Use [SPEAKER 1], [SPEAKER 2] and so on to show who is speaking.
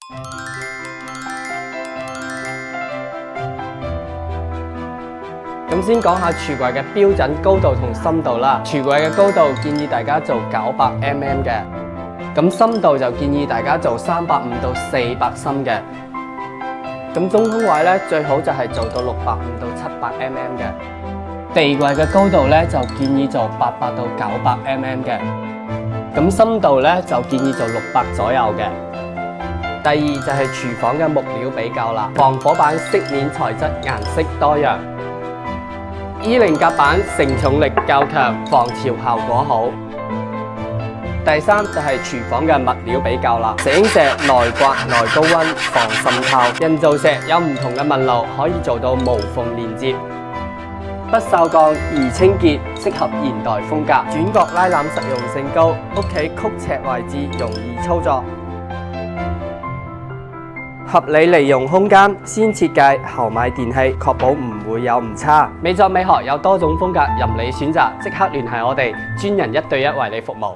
[SPEAKER 1] 咁先講下櫥櫃嘅標準高度同深度啦。櫥櫃嘅高度建議大家做900mm 嘅，咁深度就建議大家做350到400深嘅。咁中空位咧最好就係做到650到700mm 嘅。地櫃嘅高度咧就建議做800到900mm 嘅。咁深度咧就建議做600左右嘅。第二就係廚房嘅木料比較啦，防火板飾面材質顏色多樣。E0夾板承重力較強，防潮效果好。第三就係廚房嘅物料比較啦，石英石耐刮、耐高溫、防滲透；人造石有唔同嘅紋路，可以做到無縫連接。不鏽鋼易清潔，適合現代風格。轉角拉籃實用性高，屋企曲尺位置容易操作。合理利用空間，先設計後買電器，確保唔會有誤差。美作美學有多種風格，任你選擇，即刻聯繫我哋，專人1對1為你服務。